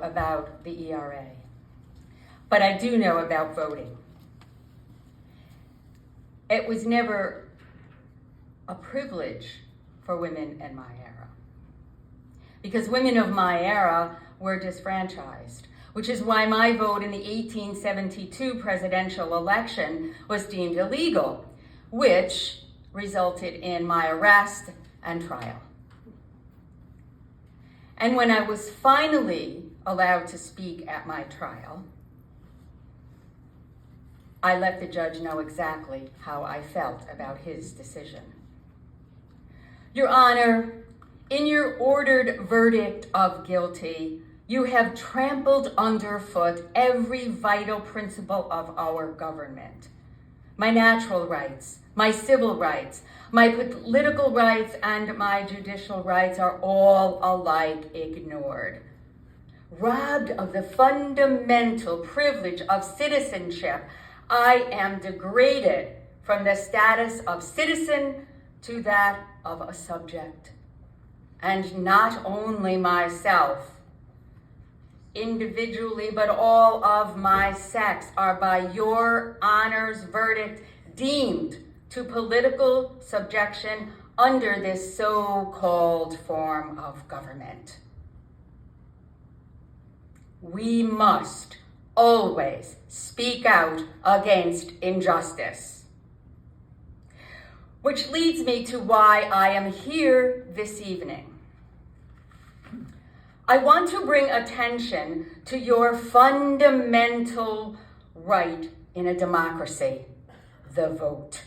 about the ERA, but I do know about voting. It was never a privilege for women in my era, because women of my era were disfranchised, which is why my vote in the 1872 presidential election was deemed illegal, which resulted in my arrest and trial. And when I was finally allowed to speak at my trial, I let the judge know exactly how I felt about his decision. Your Honor, in your ordered verdict of guilty, you have trampled underfoot every vital principle of our government. My natural rights, my civil rights, my political rights, and my judicial rights are all alike ignored. Robbed of the fundamental privilege of citizenship, I am degraded from the status of citizen to that of a subject. And not only myself, individually, but all of my sex are by your Honor's verdict deemed to political subjection under this so-called form of government. We must always speak out against injustice. Which leads me to why I am here this evening. I want to bring attention to your fundamental right in a democracy, the vote.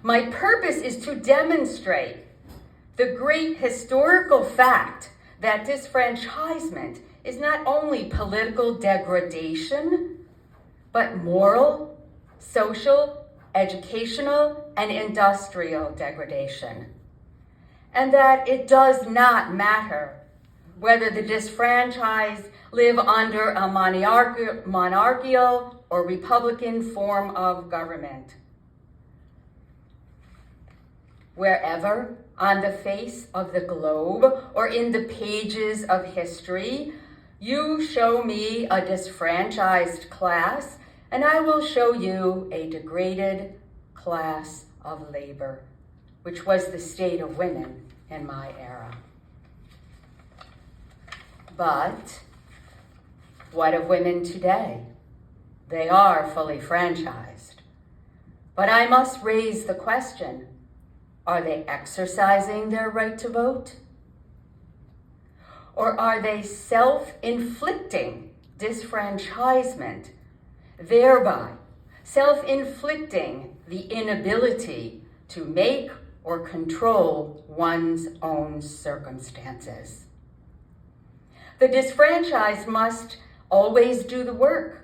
My purpose is to demonstrate the great historical fact that disfranchisement is not only political degradation, but moral, social, educational, and industrial degradation. And that it does not matter whether the disfranchised live under a monarchical or republican form of government. Wherever on the face of the globe or in the pages of history, you show me a disfranchised class, and I will show you a degraded class of labor, which was the state of women in my era. But what of women today? They are fully franchised. But I must raise the question, are they exercising their right to vote? Or are they self-inflicting disfranchisement, thereby self-inflicting the inability to make or control one's own circumstances? The disfranchised must always do the work,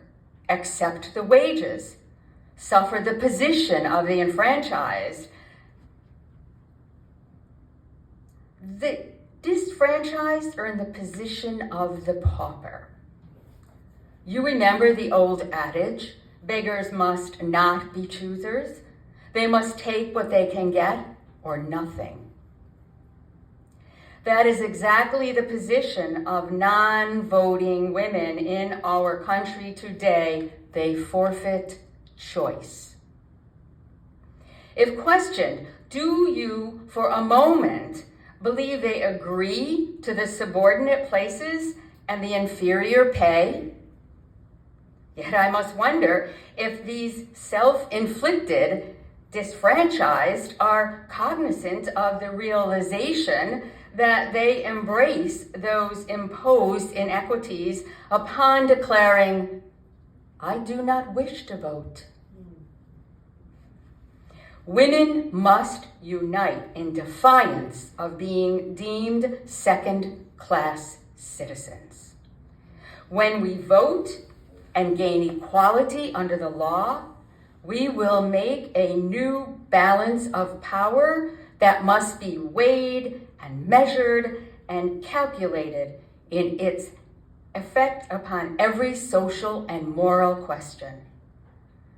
accept the wages, suffer the position of the enfranchised. The disfranchised are in the position of the pauper. You remember the old adage, beggars must not be choosers. They must take what they can get or nothing. That is exactly the position of non-voting women in our country today. They forfeit choice. If questioned, do you for a moment believe they agree to the subordinate places and the inferior pay? Yet I must wonder if these self-inflicted disfranchised are cognizant of the realization that they embrace those imposed inequities upon declaring, I do not wish to vote. Women must unite in defiance of being deemed second-class citizens. When we vote and gain equality under the law, we will make a new balance of power that must be weighed and measured and calculated in its effect upon every social and moral question.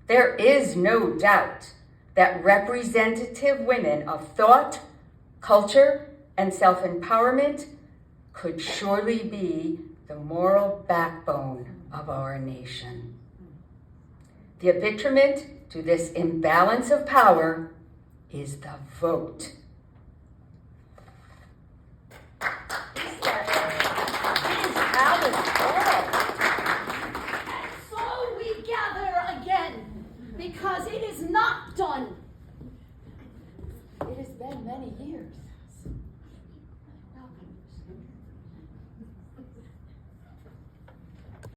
There is no doubt that representative women of thought, culture, and self-empowerment could surely be the moral backbone of our nation. The arbitrament to this imbalance of power is the vote. So we gather again, because it is not done. It has been many years.